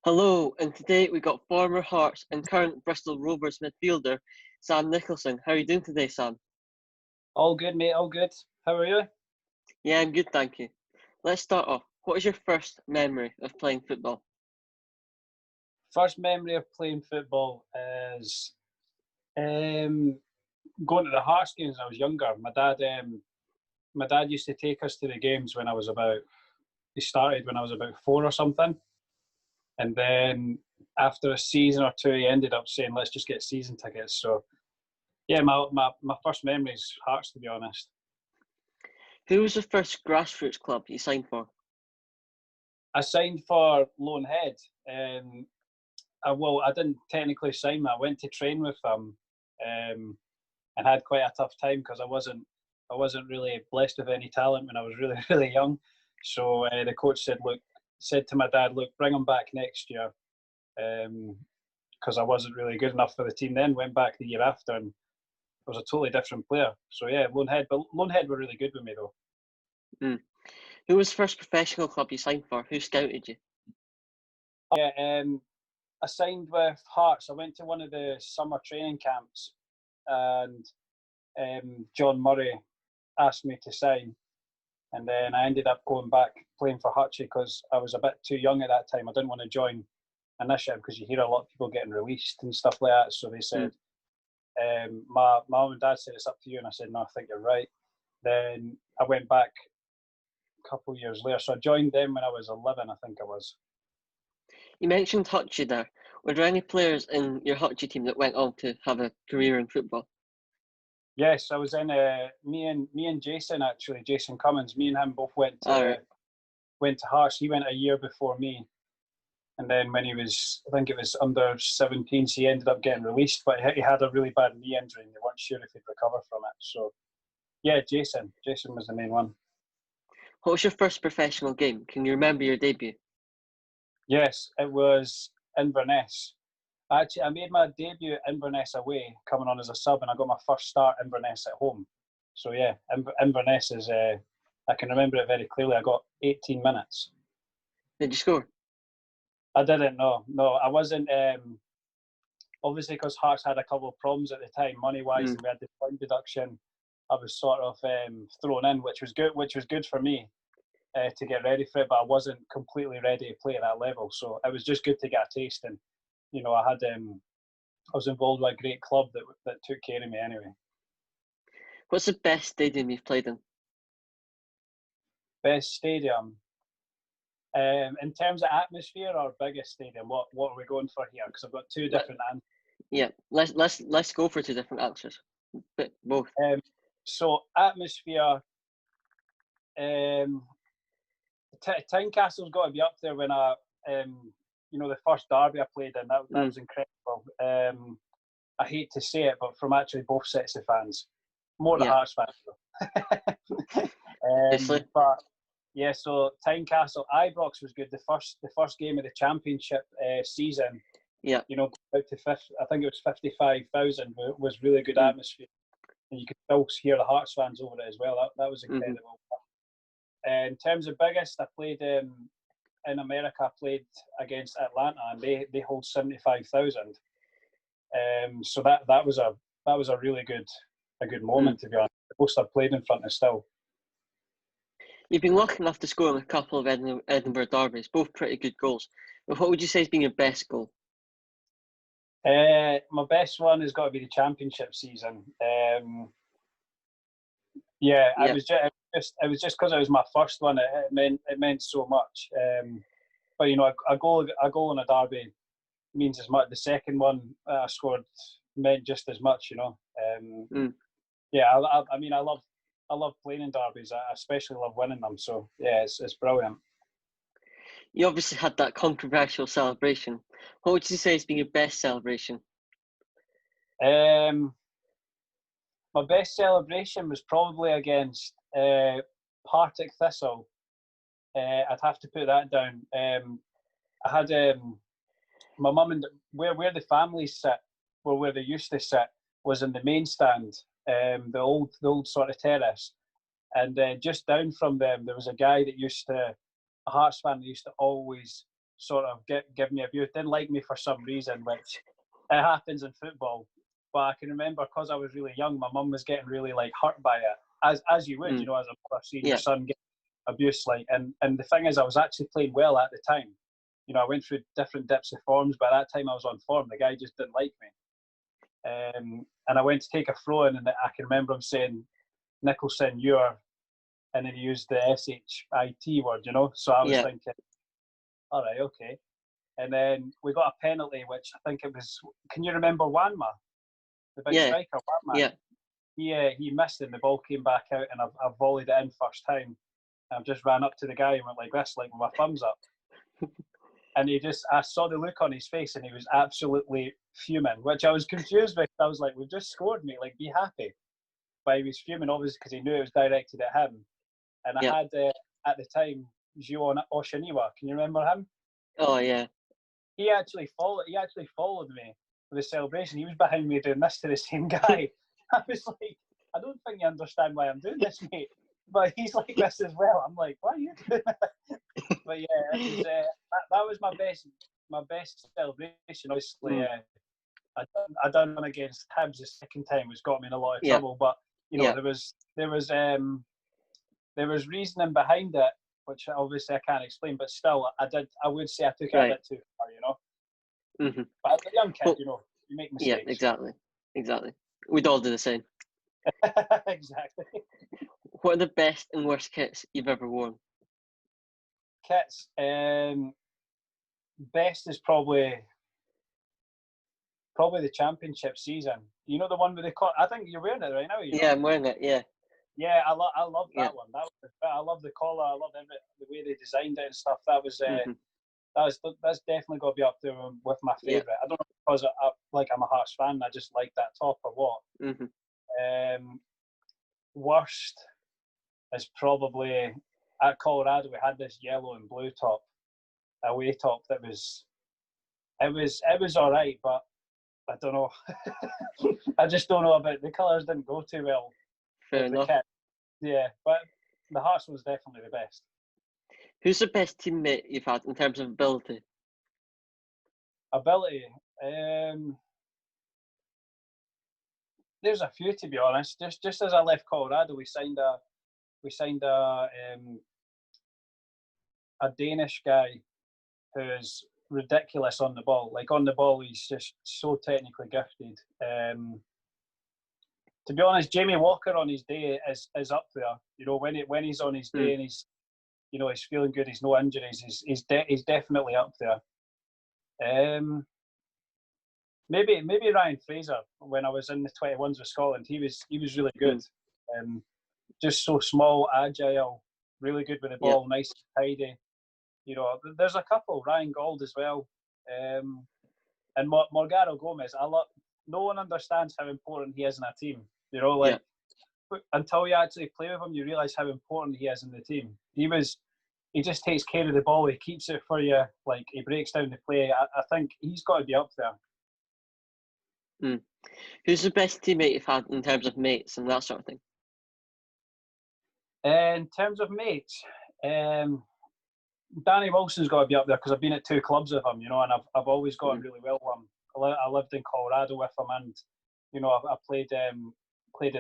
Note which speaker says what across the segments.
Speaker 1: Hello, and today we got former Hearts and current Bristol Rovers midfielder Sam Nicholson. How are you doing today, Sam?
Speaker 2: All good, mate. All good. How are you?
Speaker 1: Yeah, I'm good, thank you. Let's start off. What is your first memory of playing football?
Speaker 2: First memory of playing football is going to the Hearts games when I was younger. My dad used to take us to the games when I was about. He started when I was about 4 or something, and then after a season or two, he ended up saying, "Let's just get season tickets." So yeah, my first memory is Hearts, to be honest.
Speaker 1: Who was the first grassroots club you signed for?
Speaker 2: I signed for Loanhead. I didn't technically sign. I went to train with them, and had quite a tough time because I wasn't really blessed with any talent when I was really really young. So the coach said to my dad, "Look, bring him back next year," because I wasn't really good enough for the team then. Went back the year after and I was a totally different player. So yeah, Loanhead. But Loanhead were really good with me though.
Speaker 1: Mm. Who was the first professional club you signed for? Who scouted you?
Speaker 2: Yeah, I signed with Hearts. I went to one of the summer training camps, and John Murray asked me to sign, and then I ended up going back playing for Hutchie because I was a bit too young at that time. I didn't want to join initiative because you hear a lot of people getting released and stuff like that. So they said, my mum and dad said, "It's up to you," and I said, "No, I think you're right." Then I went back a couple of years later. So I joined them when I was 11, I think I was.
Speaker 1: You mentioned Hutchie there. Were there any players in your Hutchie team that went on to have a career in football?
Speaker 2: Yes, I was in. Me and Jason, actually, Jason Cummins. Me and him both went
Speaker 1: All
Speaker 2: to
Speaker 1: right.
Speaker 2: Hearts. He went a year before me, and then when he was, I think it was under 17s, he ended up getting released. But he had a really bad knee injury, and they weren't sure if he'd recover from it. So yeah, Jason was the main one.
Speaker 1: What was your first professional game? Can you remember your debut?
Speaker 2: Yes, it was Inverness. Actually, I made my debut at Inverness away, coming on as a sub, and I got my first start Inverness at home. So yeah, Inverness is. I can remember it very clearly. I got 18 minutes.
Speaker 1: Did you score?
Speaker 2: I didn't know. No, I wasn't. Obviously, because Hearts had a couple of problems at the time, money wise, and we had the point deduction. I was sort of thrown in, which was good. Which was good for me to get ready for it, but I wasn't completely ready to play at that level. So it was just good to get a taste, and I was involved with a great club that took care of me anyway.
Speaker 1: What's the best stadium you've played in?
Speaker 2: Best stadium. In terms of atmosphere or biggest stadium, what are we going for here? Because I've got two different answers.
Speaker 1: Yeah, let's go for two different answers. But both.
Speaker 2: So atmosphere. Tynecastle's got to be up there when the first derby I played in. That was incredible. I hate to say it, but from actually both sets of fans, more the Hearts fans though. But yeah, so Tynecastle, Ibrox was good. The first game of the championship season.
Speaker 1: Yeah.
Speaker 2: Out to I think it was 55,000. Was really good atmosphere, and you could still hear the Hearts fans over it as well. That was incredible. In terms of biggest, I played in America. I played against Atlanta, and they hold 75,000. So that was a really good moment, to be honest. The most I've played in front of still.
Speaker 1: You've been lucky enough to score in a couple of Edinburgh derbies, both pretty good goals. But what would you say has been your best goal?
Speaker 2: My best one has got to be the championship season. It was just because it was my first one. It meant so much. But a goal in a derby means as much. The second one I scored meant just as much. Yeah, I love playing in derbies. I especially love winning them. So yeah, it's brilliant.
Speaker 1: You obviously had that controversial celebration. What would you say has been your best celebration?
Speaker 2: My best celebration was probably against Partick Thistle. I'd have to put that down. I had my mum and where the families sit, or where they used to sit, was in the main stand, the old sort of terrace, and just down from them there was a guy a Hearts fan that used to always sort of give me abuse. Didn't like me for some reason, which it happens in football. But I can remember because I was really young, my mum was getting really like hurt by it, as you would, you know, as a mother seeing your son get abuse. Like, and the thing is, I was actually playing well at the time. You know, I went through different dips of forms. By that time, I was on form. The guy just didn't like me. And I went to take a throw in, and I can remember him saying, "Nicholson, you're," and then he used the SHIT word, you know. So I was thinking, all right, okay. And then we got a penalty, which I think it was. Can you remember Wanma, the big striker, Wanma? Yeah. He missed it, and the ball came back out, and I volleyed it in first time. I just ran up to the guy and went like this, like with my thumbs up. And I saw the look on his face, and he was absolutely fuming, which I was confused with. I was like, "We've just scored, mate. Like, be happy." But he was fuming, obviously, because he knew it was directed at him. And I had, at the time, Gio Oshaniwa. Can you remember him?
Speaker 1: Oh, yeah.
Speaker 2: He actually followed me with the celebration. He was behind me doing this to the same guy. I was like, I don't think you understand why I'm doing this, mate. But he's like this as well. I'm like, why are you doing that? But yeah, it was, that was my best celebration. Obviously, I done one against Hibs the second time, which got me in a lot of trouble. But you know, there was reasoning behind it, which obviously I can't explain. But still, I would say I took it a bit too far, you know.
Speaker 1: Mm-hmm.
Speaker 2: But as a young kid, you know, you make mistakes.
Speaker 1: Yeah, exactly. We'd all do the same.
Speaker 2: Exactly.
Speaker 1: What are the best and worst kits you've ever worn?
Speaker 2: Kits, best is probably the championship season. You know, the one with the collar. I think you're wearing it right now. You know?
Speaker 1: Yeah, I'm wearing it. Yeah.
Speaker 2: Yeah, I love that one. I love the collar. I love the way they designed it and stuff. That was that's definitely got to be up there with my favourite. I don't know because I'm a Hearts fan. I just like that top or what.
Speaker 1: Mm-hmm.
Speaker 2: Worst is probably at Colorado. We had this yellow and blue top, away top that was all right, but I don't know. I just don't know about the colours. Didn't go too well.
Speaker 1: Fair enough.
Speaker 2: The kit. Yeah, but the Hearts was definitely the best.
Speaker 1: Who's the best teammate you've had in terms of ability?
Speaker 2: Ability. There's a few, to be honest. Just as I left Colorado, we signed a Danish guy who's ridiculous on the ball. Like on the ball, he's just so technically gifted. To be honest, Jamie Walker on his day is up there. You know, when he's on his day and he's feeling good, he's no injuries. He's definitely up there. Maybe Ryan Fraser when I was in the 21s with Scotland, he was really good. Just so small, agile, really good with the ball, nice and tidy. You know, there's a couple. Ryan Gold as well, and Morgado Gomez. No one understands how important he is in a team. You know, like until you actually play with him, you realise how important he is in the team. He just takes care of the ball. He keeps it for you. Like he breaks down the play. I think he's got to be up there.
Speaker 1: Who's the best teammate you've had in terms of mates and that sort of thing?
Speaker 2: In terms of mates, Danny Wilson's got to be up there because I've been at 2 clubs with him, you know, and I've always gotten really well with him. I lived in Colorado with him, and you know, I played in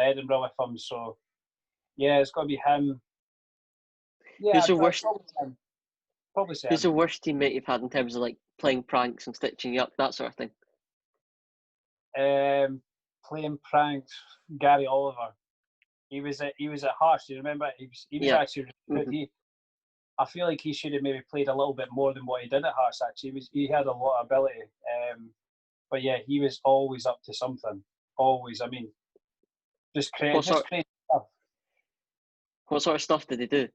Speaker 2: Edinburgh with him. So yeah, it's got to be him. Yeah,
Speaker 1: who's the worst?
Speaker 2: Probably say
Speaker 1: who's
Speaker 2: him.
Speaker 1: the worst teammate you've had in terms of like playing pranks and stitching you up, that sort of thing?
Speaker 2: Playing pranks, Gary Oliver. He was at Hearts. Do you remember? He was actually really good. I feel like he should have maybe played a little bit more than what he did at Hearts. Actually, he had a lot of ability. But yeah, he was always up to something. Always. I mean, just crazy stuff.
Speaker 1: What sort of stuff did he do?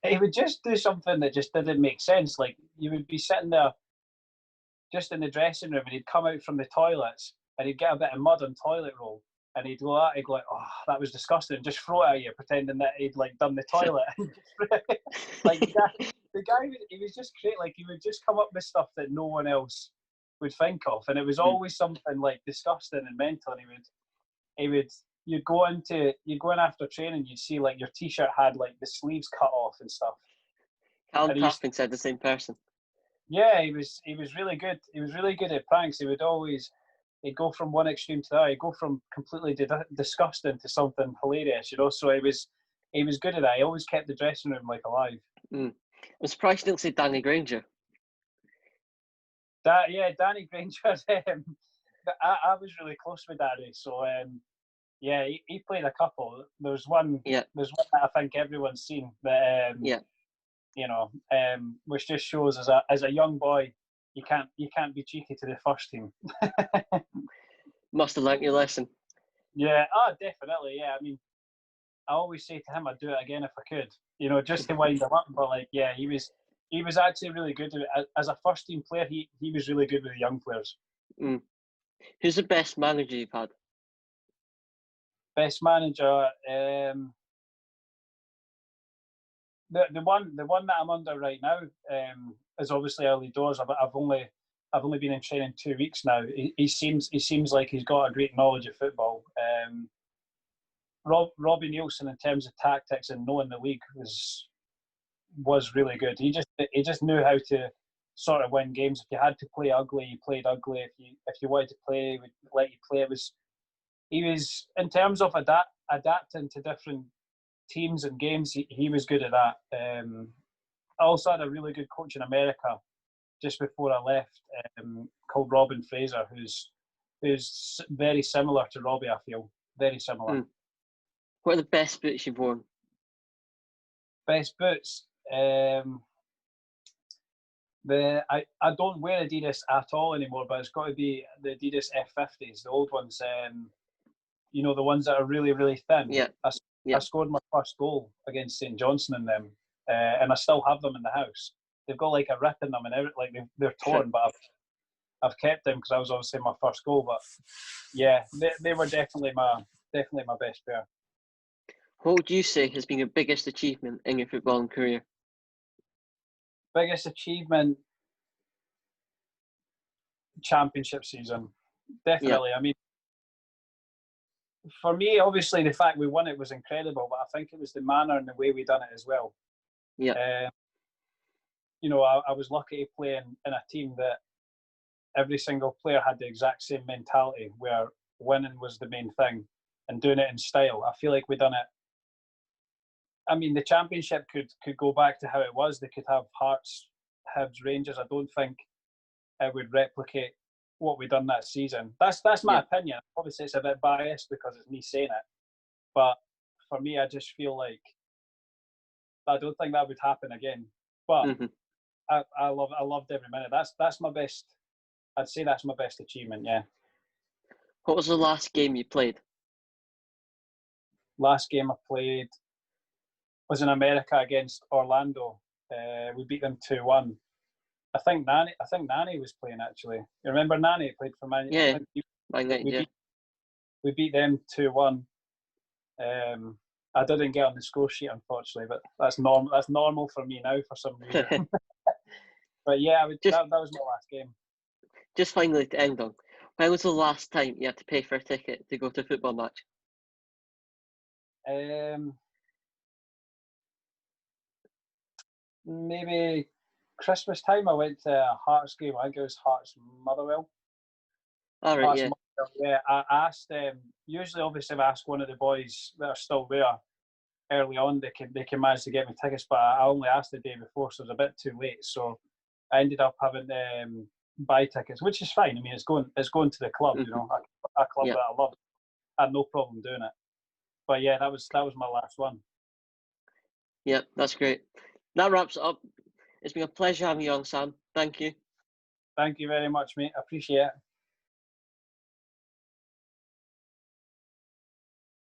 Speaker 2: He would just do something that just didn't make sense. Like you would be sitting there, just in the dressing room, and he'd come out from the toilets, and he'd get a bit of mud on toilet roll, and he'd go like, "Oh, that was disgusting," and just throw it at you, pretending that he'd like done the toilet. Like the guy, he was just great. Like he would just come up with stuff that no one else would think of, and it was always something like disgusting and mental. And you'd go in after training, you'd see like your t-shirt had like the sleeves cut off and stuff.
Speaker 1: Callum
Speaker 2: And he used
Speaker 1: Tapping said the same person.
Speaker 2: Yeah, he was really good. He was really good at pranks. He'd go from one extreme to the other. He'd go from completely disgusting to something hilarious, you know. So he was good at that. He always kept the dressing room like alive.
Speaker 1: I'm surprised you didn't say Danny Granger.
Speaker 2: Danny Granger. I was really close with Danny, so yeah, he played a couple. There's one that I think everyone's seen that you know, which just shows as a young boy, you can't be cheeky to the first team.
Speaker 1: Must have learnt your lesson.
Speaker 2: Yeah, definitely. Yeah, I mean, I always say to him, I'd do it again if I could. You know, just to wind him up. But like, yeah, he was actually really good as a first team player. He was really good with the young players.
Speaker 1: Who's the best manager you've had?
Speaker 2: Best manager. The one that I'm under right now is obviously early doors. I've only been in training 2 weeks now. He seems like he's got a great knowledge of football. Robbie Nicholson, in terms of tactics and knowing the league, was really good. He just knew how to sort of win games. If you had to play ugly, you played ugly. If you wanted to play, he would let you play. He was in terms of adapting to different teams and games. He was good at that. I also had a really good coach in America just before I left, called Robin Fraser, who's very similar to Robbie. I feel very similar.
Speaker 1: What are the best boots you've worn?
Speaker 2: Best boots. I don't wear Adidas at all anymore, but it's got to be the Adidas F50s, the old ones. You know, the ones that are really, really thin.
Speaker 1: Yeah.
Speaker 2: I scored my first goal against St Johnstone in them, and I still have them in the house. They've got like a rip in them, and like they're torn, but I've kept them because I was obviously my first goal. But yeah, they were definitely my best pair.
Speaker 1: What would you say has been your biggest achievement in your footballing career?
Speaker 2: Biggest achievement, championship season. Definitely. I mean, for me, obviously, the fact we won it was incredible, but I think it was the manner and the way we done it as well.
Speaker 1: Yeah.
Speaker 2: You know, I was lucky to play in a team that every single player had the exact same mentality, where winning was the main thing and doing it in style. I feel like we done it. I mean, the championship could go back to how it was. They could have Hearts, Hibs, Rangers. I don't think it would replicate what we done that season. That's my opinion. Obviously, it's a bit biased because it's me saying it, but for me, I just feel like I don't think that would happen again. But I loved every minute. That's my best. I'd say that's my best achievement. Yeah.
Speaker 1: What was the last game you played?
Speaker 2: Last game I played was in America against Orlando. We beat them 2-1. I think Nani was playing actually. You remember Nani played for Man?
Speaker 1: Yeah,
Speaker 2: we beat them 2-1. I didn't get on the score sheet unfortunately, but that's normal. That's normal for me now for some reason. But yeah, that was my last game.
Speaker 1: Just finally to end on, when was the last time you had to pay for a ticket to go to a football match?
Speaker 2: Maybe Christmas time. I went to a Hearts game. I think it was Hearts Motherwell.
Speaker 1: All right, yeah.
Speaker 2: Yeah, I asked them. Usually, obviously, if I ask one of the boys that are still there early on, they can manage to get me tickets. But I only asked the day before, so it was a bit too late. So I ended up having to buy tickets, which is fine. I mean, it's going to the club, you know, a club that I love. I had no problem doing it. But yeah, that was my last one.
Speaker 1: Yeah, that's great. That wraps it up. It's been a pleasure having you on, Sam. Thank you.
Speaker 2: Thank you very much, mate. I appreciate it.